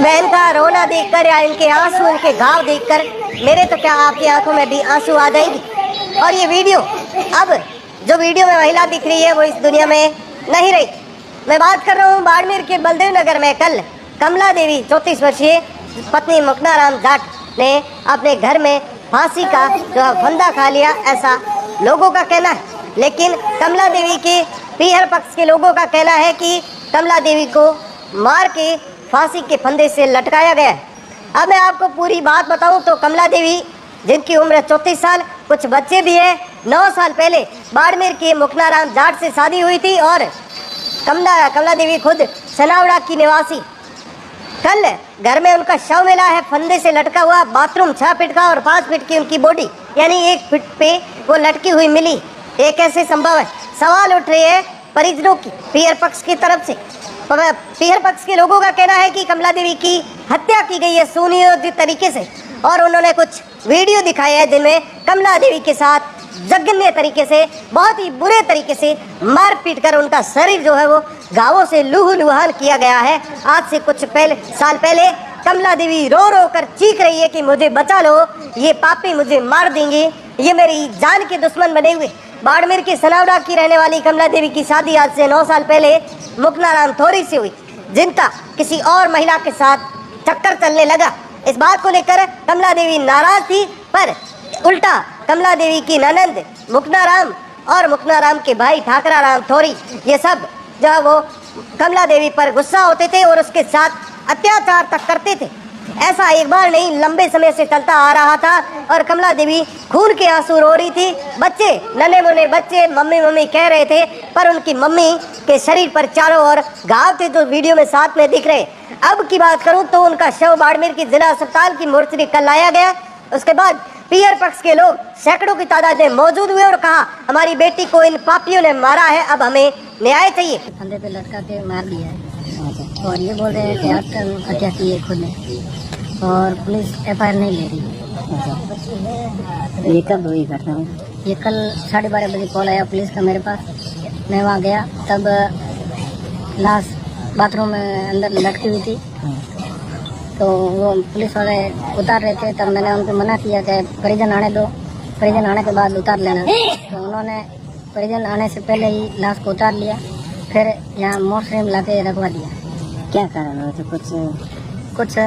बहन का रोना देखकर या इनके आंसू, इनके घाव देखकर मेरे तो क्या आपकी आंखों में भी आंसू आ जाएंगे। और ये वीडियो, अब जो वीडियो में महिला दिख रही है वो इस दुनिया में नहीं रही। मैं बात कर रहा हूँ बाड़मेर के बलदेव नगर में कल कमला देवी 34 वर्षीय पत्नी मुक्नाराम जाट ने अपने घर में फांसी का जो फंदा खा लिया, ऐसा लोगों का कहना है। लेकिन कमला देवी के पीहर पक्ष के लोगों का कहना है कि कमला देवी को मार के फांसी के फंदे से लटकाया गया है। अब मैं आपको पूरी बात बताऊं तो कमला देवी, जिनकी उम्र 34 साल, कुछ बच्चे भी हैं, 9 साल पहले बाड़मेर के मुक्नाराम जाट से शादी हुई थी और कमला देवी खुद सनावड़ा की निवासी। कल घर में उनका शव मिला है, फंदे से लटका हुआ। बाथरूम 6 फीट का और 5 फीट की उनकी बॉडी, यानी 1 फीट पे वो लटकी हुई मिली। ये कैसे संभव है? सवाल उठ रहे हैं परिजनों की, पीहर पक्ष की तरफ से। पीहर पक्ष के लोगों का कहना है कि कमला देवी की हत्या की गई है सुनियोजित तरीके से, और उन्होंने कुछ वीडियो दिखाए हैं जिनमें कमला देवी के साथ जघन्य तरीके से, बहुत ही बुरे तरीके से मार पीट कर उनका शरीर जो है वो घावों से लूहलुहान किया गया है। आज से कुछ साल पहले कमला देवी रो रो कर चीख रही है कि मुझे बचा लो, ये पापी मुझे मार देंगे, ये मेरी जान के दुश्मन बने हुए। बाड़मेर के सनावड़ा की रहने वाली कमला देवी की शादी आज से 9 साल पहले मुक्नाराम थोरी से हुई, जिनका किसी और महिला के साथ चक्कर चलने लगा। इस बात को लेकर कमला देवी नाराज थी, पर उल्टा कमला देवी की ननंद मुक्नाराम और मुक्नाराम के भाई ठाकराराम थोरी, ये सब जो है वो कमला देवी पर गुस्सा होते थे और उसके साथ अत्याचार तक करते थे। ऐसा एक बार नहीं, लंबे समय से चलता आ रहा था और कमला देवी खून के आंसू रो रही थी। बच्चे, नन्हे मुन्ने बच्चे मम्मी मम्मी कह रहे थे, पर उनकी मम्मी के शरीर पर चारों ओर घाव थे जो वीडियो में साथ में दिख रहे। अब की बात करूं तो उनका शव बाड़मेर की जिला अस्पताल की मोर्चरी कल लाया गया। उसके बाद पीहर पक्ष के लोग सैकड़ों की तादाद में मौजूद हुए और कहा, हमारी बेटी को इन पापियों ने मारा है, अब हमें न्याय चाहिए। फंदे पे लटका के मार दिया है और ये बोल रहे हैं कि हत्या की है खुद ने, और पुलिस FIR नहीं ले रही। ये कब हुई घटना? ये कल 12:30 बजे कॉल आया पुलिस का मेरे पास। मैं वहाँ गया, तब लाश बाथरूम में अंदर लटकी हुई थी। तो वो पुलिस वाले उतार रहे थे, तब मैंने उनको मना किया कि परिजन आने दो, परिजन आने के बाद उतार लेना। तो उन्होंने परिजन आने से पहले ही लाश को उतार लिया, फिर यहाँ मोर्चरी में लाके रखवा दिया। क्या कारण है? तो कुछ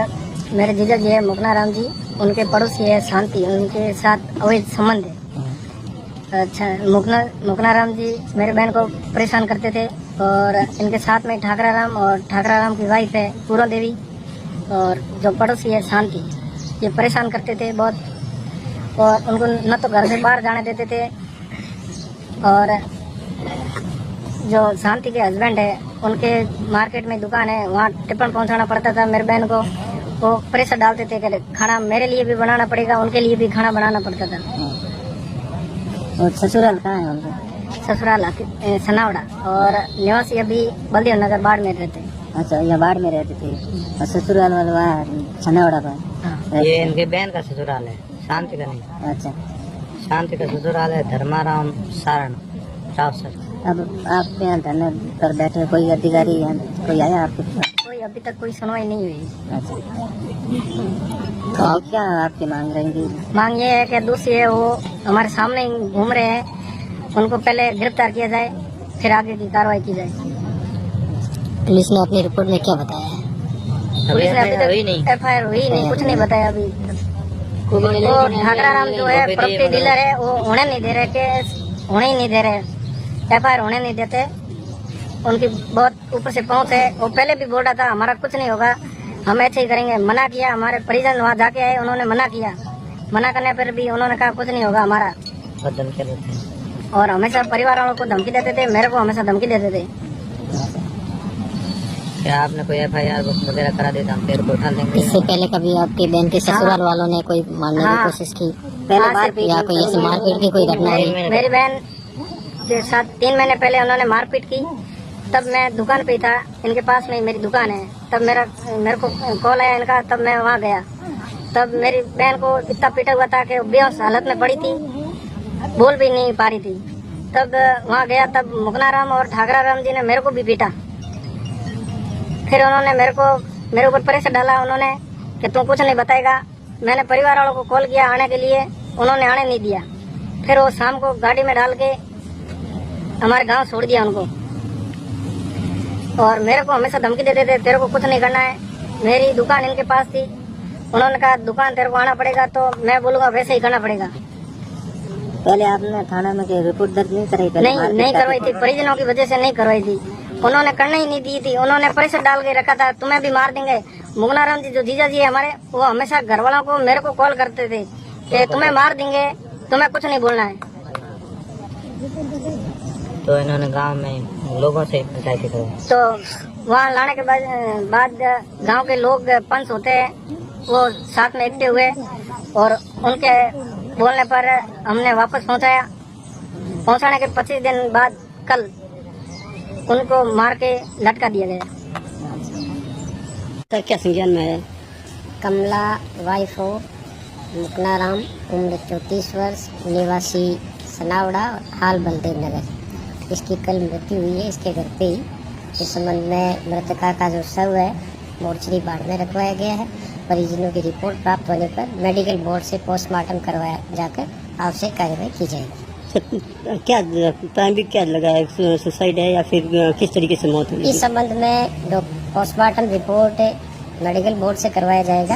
मेरे जीजा जी है मुक्नाराम जी, उनके पड़ोसी है शांति, उनके साथ अवैध संबंध है। अच्छा, मुक्नाराम जी मेरे बहन को परेशान करते थे, और इनके साथ में ठाकराराम और ठाकराराम की वाइफ है पूरा देवी, और जो पड़ोसी है शांति, ये परेशान करते थे बहुत, और उनको न तो घर से बाहर जाने देते थे। और जो शांति के हस्बैंड है, उनके मार्केट में दुकान है, वहाँ टिफिन पहुँचाना पड़ता था मेरे बहन को। वो प्रेशर डालते थे कि खाना मेरे लिए भी बनाना पड़ेगा, उनके लिए भी खाना बनाना पड़ता था। और ससुराल कहाँ है उनका? ससुराल सनावड़ा, और निवासी अभी बलदेव नगर बाड़मेर रहते हैं। अच्छा, यहाँ बाढ़ में रहते थे, और ससुराल वाले वहाँ सनावड़ा पर। हाँ। ये इनके बहन का ससुराल है, शांति का नहीं। अच्छा, शांति का ससुराल है धर्माराम सारण रावसर। अब आप यहाँ धरने पर बैठे, कोई अधिकारी यहाँ कोई आया आपके पास? कोई अभी तक कोई सुनवाई नहीं हुई। अच्छा, तो क्या आपकी मांग रहेंगी? मांग ये है कि दोषी है वो हमारे सामने ही घूम रहे हैं, उनको पहले गिरफ्तार किया जाए, फिर आगे की कार्रवाई की जाए। पुलिस ने अपनी रिपोर्ट में क्या बताया है? पुलिस ने अभी तक FIR हुई नहीं, कुछ नहीं बताया अभी। वो ठाकराराम जो है प्रॉपर्टी डीलर है, वो होने नहीं दे रहे, केस होने ही नहीं दे रहे, FIR होने नहीं देते। उनकी बहुत ऊपर से पहुंच है। वो पहले भी बोल रहा था हमारा कुछ नहीं होगा, हम ऐसे ही करेंगे। मना किया, हमारे परिजन वहाँ जाके आए, उन्होंने मना किया। मना करने पर भी उन्होंने कहा कुछ नहीं होगा हमारा, और हमेशा परिवार वालों को धमकी देते थे, मेरे को हमेशा धमकी देते थे। क्या आपने कोई FIR वगैरह करा देता, हम तेरे को उठा देंगे? इससे पहले कभी आपके बहन के ससुराल वालों ने कोई मारने की कोशिश की? पहले या कोई ऐसी मारपीट की कोई घटना हुई? मेरी बहन के साथ 3 महीने पहले उन्होंने मारपीट की। तब मैं दुकान पे था, इनके पास में मेरी दुकान है। तब मेरे को कॉल आया इनका, तब मैं वहाँ गया। तब मेरी बहन को इतना पीटा हुआ था कि बेहोश हालत में पड़ी थी, बोल भी नहीं पा रही थी। तब वहाँ गया, तब मुक्नाराम और ठाकराराम जी ने मेरे को भी पीटा। फिर उन्होंने मेरे ऊपर प्रेशर डाला उन्होंने कि तू कुछ नहीं बताएगा। मैंने परिवार वालों को कॉल किया आने के लिए, उन्होंने आने नहीं दिया। फिर वो शाम को गाड़ी में डाल के हमारे गांव छोड़ दिया उनको। और मेरे को हमेशा धमकी देते थे, तेरे को कुछ नहीं करना है। मेरी दुकान इनके पास थी, उन्होंने कहा दुकान तेरे को आना पड़ेगा, तो मैं बोलूंगा वैसे ही करना पड़ेगा। पहले आपने थाना में कोई रिपोर्ट दर्ज नहीं कराई? नहीं करवाई थी, परिजनों की वजह से नहीं करवाई थी। उन्होंने करने ही नहीं दी थी, उन्होंने प्रेशर डाल के रखा था, तुम्हें भी मार देंगे। मुगनाराम जी जो जीजा जी है हमारे, वो हमेशा घर वालों को मेरे को कॉल करते थे कि तुम्हें मार देंगे, तुम्हें कुछ नहीं बोलना है। तो इन्होंने गांव में लोगों से पंचायती करवाई। तो वहाँ लाने के बाद गांव के लोग 5 होते हैं, वो साथ में इकट्ठे हुए और उनके बोलने पर हमने वापस पहुंचाया। पहुंचाने के 25 दिन बाद कल उनको मार के लटका दिया गया। तो क्या संज्ञान में है? कमला वाइफ ऑफ मुकनाराम, उम्र 34 वर्ष, निवासी सनावड़ा, हाल बलदेव नगर। इसकी कल मृत्यु हुई है इसके घर पे ही। इस संबंध में मृतका का जो शव है मोर्चरी बाढ़ में रखवाया गया है। परिजनों की रिपोर्ट प्राप्त होने पर मेडिकल बोर्ड से पोस्टमार्टम करवाया जाकर आवश्यक कार्रवाई की जाएगी। क्या प्राइमरी क्या लगा है, सुसाइड है या फिर किस तरीके से मौत हुई? इस संबंध में पोस्टमार्टम रिपोर्ट मेडिकल बोर्ड से करवाया जाएगा।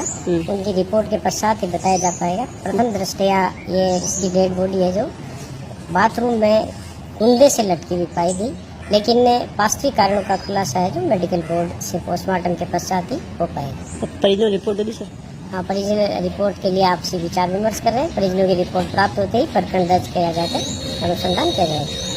उनकी रिपोर्ट के पश्चात ही बताया जा पाएगा। प्रथम दृष्टया ये इसकी डेड बॉडी है जो बाथरूम में कुंडे से लटकी हुई पाई गई, लेकिन वास्तविक कारणों का खुलासा है जो मेडिकल बोर्ड से पोस्टमार्टम के पश्चात ही हो पाएगा। परिजनों रिपोर्ट दी सर? हाँ, परिजन रिपोर्ट के लिए आपसे विचार विमर्श कर रहे हैं। परिजनों की रिपोर्ट प्राप्त होते ही प्रकरण दर्ज किया जाकर अनुसंधान किया जाएगा।